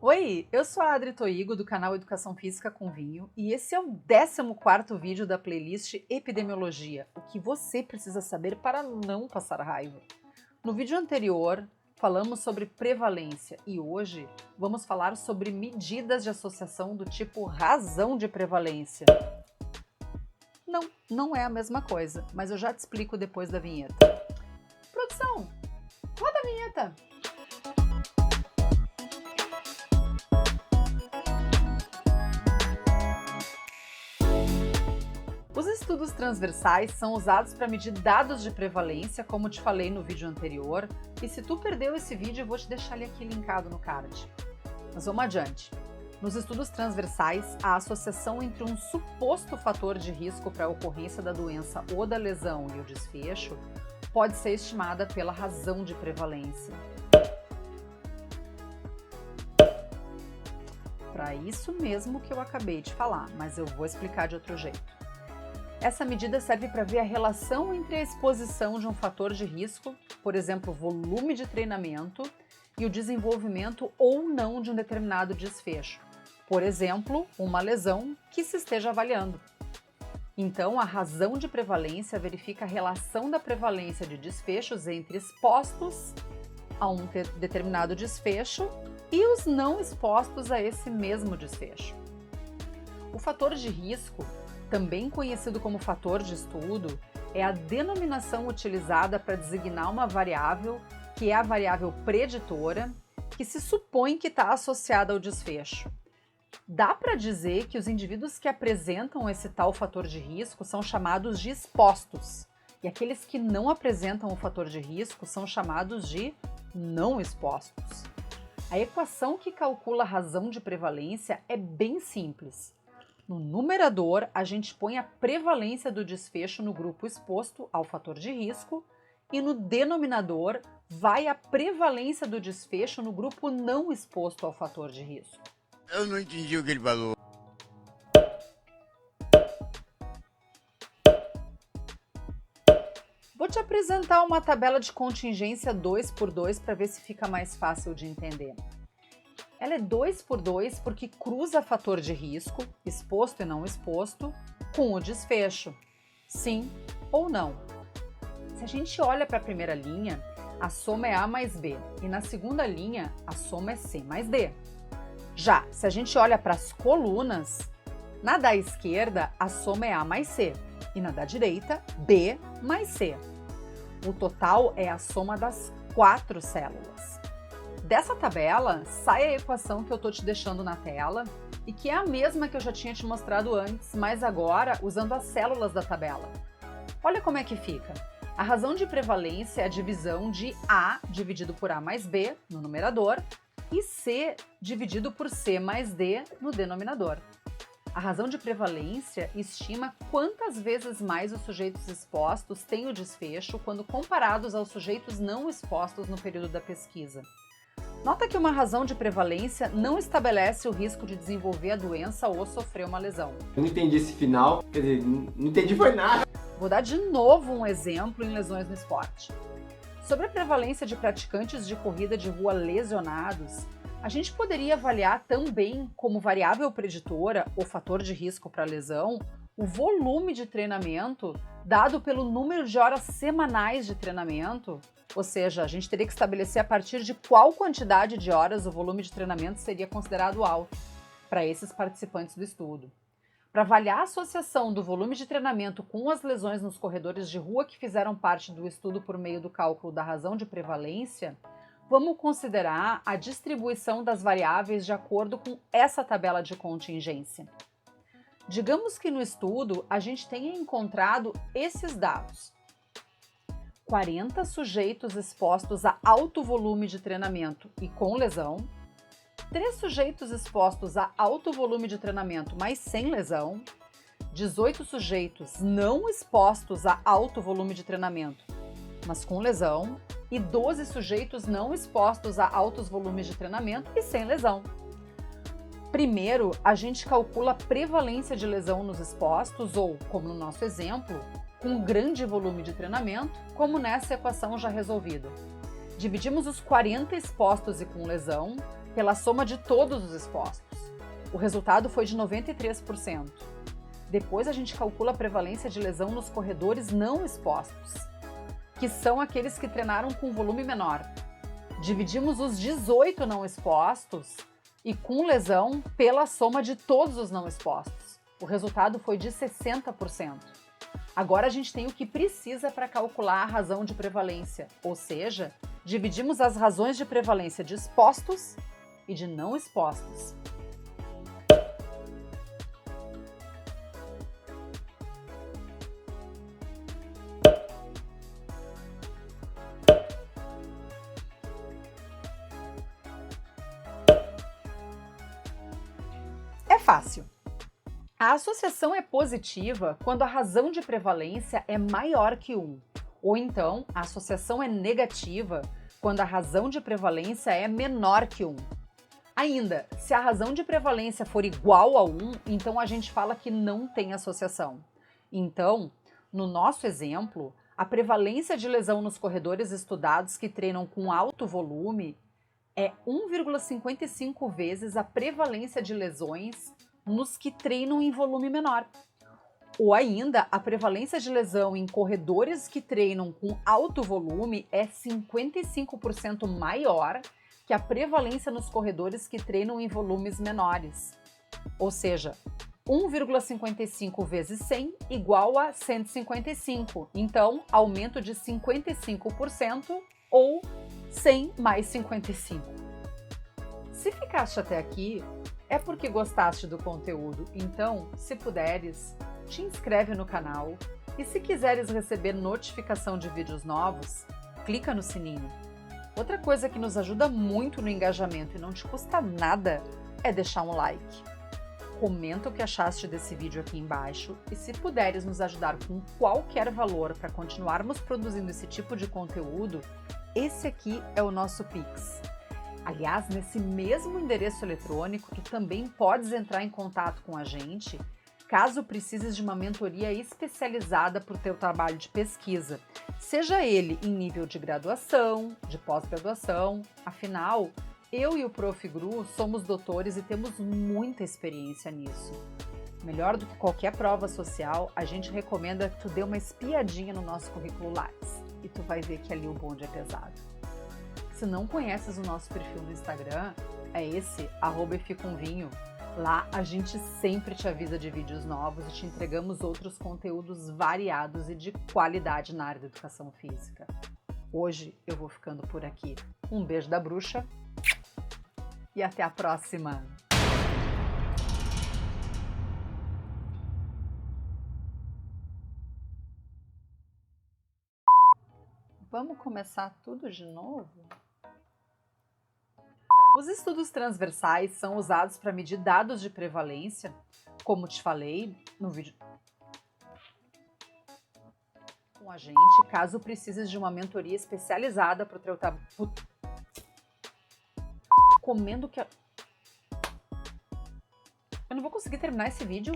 Oi, eu sou a Adri Toigo do canal Educação Física com Vinho e esse é o 14º vídeo da playlist Epidemiologia, o que você precisa saber para não passar raiva. No vídeo anterior, falamos sobre prevalência e hoje vamos falar sobre medidas de associação do tipo razão de prevalência. Não é a mesma coisa, mas eu já te explico depois da vinheta. Produção, roda a vinheta! Os estudos transversais são usados para medir dados de prevalência, como te falei no vídeo anterior, e se tu perdeu esse vídeo, eu vou te deixar ele aqui linkado no card. Mas vamos adiante. Nos estudos transversais, a associação entre um suposto fator de risco para a ocorrência da doença ou da lesão e o desfecho pode ser estimada pela razão de prevalência. Para isso mesmo que eu acabei de falar, mas eu vou explicar de outro jeito. Essa medida serve para ver a relação entre a exposição de um fator de risco, por exemplo, volume de treinamento, e o desenvolvimento ou não de um determinado desfecho, por exemplo, uma lesão que se esteja avaliando. Então, a razão de prevalência verifica a relação da prevalência de desfechos entre expostos a um determinado desfecho e os não expostos a esse mesmo desfecho. O fator de risco, também conhecido como fator de estudo, é a denominação utilizada para designar uma variável que é a variável preditora, que se supõe que está associada ao desfecho. Dá para dizer que os indivíduos que apresentam esse tal fator de risco são chamados de expostos, e aqueles que não apresentam o fator de risco são chamados de não expostos. A equação que calcula a razão de prevalência é bem simples. No numerador, a gente põe a prevalência do desfecho no grupo exposto ao fator de risco e no denominador vai a prevalência do desfecho no grupo não exposto ao fator de risco. Eu não entendi o que ele falou. Vou te apresentar uma tabela de contingência 2x2 para ver se fica mais fácil de entender. Ela é 2x2 porque cruza fator de risco, exposto e não exposto, com o desfecho, sim ou não. Se a gente olha para a primeira linha, a soma é A mais B, e na segunda linha, a soma é C mais D. Já, se a gente olha para as colunas, na da esquerda, a soma é A mais C, e na da direita, B mais C. O total é a soma das 4 células. Dessa tabela, sai a equação que eu estou te deixando na tela e que é a mesma que eu já tinha te mostrado antes, mas agora usando as células da tabela. Olha como é que fica. A razão de prevalência é a divisão de A dividido por A mais B no numerador e C dividido por C mais D no denominador. A razão de prevalência estima quantas vezes mais os sujeitos expostos têm o desfecho quando comparados aos sujeitos não expostos no período da pesquisa. Nota que uma razão de prevalência não estabelece o risco de desenvolver a doença ou sofrer uma lesão. Eu não entendi esse final, quer dizer, não entendi foi nada. Vou dar de novo um exemplo em lesões no esporte. Sobre a prevalência de praticantes de corrida de rua lesionados, a gente poderia avaliar também como variável preditora ou fator de risco para a lesão o volume de treinamento dado pelo número de horas semanais de treinamento, ou seja, a gente teria que estabelecer a partir de qual quantidade de horas o volume de treinamento seria considerado alto para esses participantes do estudo. Para avaliar a associação do volume de treinamento com as lesões nos corredores de rua que fizeram parte do estudo por meio do cálculo da razão de prevalência, vamos considerar a distribuição das variáveis de acordo com essa tabela de contingência. Digamos que no estudo a gente tenha encontrado esses dados. 40 sujeitos expostos a alto volume de treinamento e com lesão, 3 sujeitos expostos a alto volume de treinamento, mas sem lesão, 18 sujeitos não expostos a alto volume de treinamento, mas com lesão, e 12 sujeitos não expostos a altos volumes de treinamento e sem lesão. Primeiro, a gente calcula a prevalência de lesão nos expostos ou, como no nosso exemplo, com grande volume de treinamento, como nessa equação já resolvida. Dividimos os 40 expostos e com lesão pela soma de todos os expostos. O resultado foi de 93%. Depois a gente calcula a prevalência de lesão nos corredores não expostos, que são aqueles que treinaram com volume menor. Dividimos os 18 não expostos e com lesão pela soma de todos os não expostos. O resultado foi de 60%. Agora a gente tem o que precisa para calcular a razão de prevalência, ou seja, dividimos as razões de prevalência de expostos e de não expostos. É fácil. A associação é positiva quando a razão de prevalência é maior que 1, ou então a associação é negativa quando a razão de prevalência é menor que 1. Ainda, se a razão de prevalência for igual a 1, então a gente fala que não tem associação. Então, no nosso exemplo, a prevalência de lesão nos corredores estudados que treinam com alto volume é 1,55 vezes a prevalência de lesões nos que treinam em volume menor. Ou ainda, a prevalência de lesão em corredores que treinam com alto volume é 55% maior que a prevalência nos corredores que treinam em volumes menores. Ou seja, 1,55 vezes 100 igual a 155. Então, aumento de 55% ou 100 mais 55. Se ficaste até aqui, é porque gostaste do conteúdo. Então, se puderes, te inscreve no canal e se quiseres receber notificação de vídeos novos, clica no sininho. Outra coisa que nos ajuda muito no engajamento e não te custa nada é deixar um like. Comenta o que achaste desse vídeo aqui embaixo e se puderes nos ajudar com qualquer valor para continuarmos produzindo esse tipo de conteúdo, esse aqui é o nosso Pix. Aliás, nesse mesmo endereço eletrônico, tu também podes entrar em contato com a gente caso precises de uma mentoria especializada para o teu trabalho de pesquisa, seja ele em nível de graduação, de pós-graduação. Afinal, eu e o Prof. Gru somos doutores e temos muita experiência nisso. Melhor do que qualquer prova social, a gente recomenda que tu dê uma espiadinha no nosso currículo Lattes e tu vai ver que ali o bonde é pesado. Se não conheces o nosso perfil no Instagram, é esse, @ficumvinho. Lá a gente sempre te avisa de vídeos novos e te entregamos outros conteúdos variados e de qualidade na área da educação física. Hoje eu vou ficando por aqui. Um beijo da bruxa e até a próxima! Vamos começar tudo de novo? Os estudos transversais são usados para medir dados de prevalência, como te falei no vídeo com a gente, caso precises de uma mentoria especializada para o teu comendo que eu não vou conseguir terminar esse vídeo.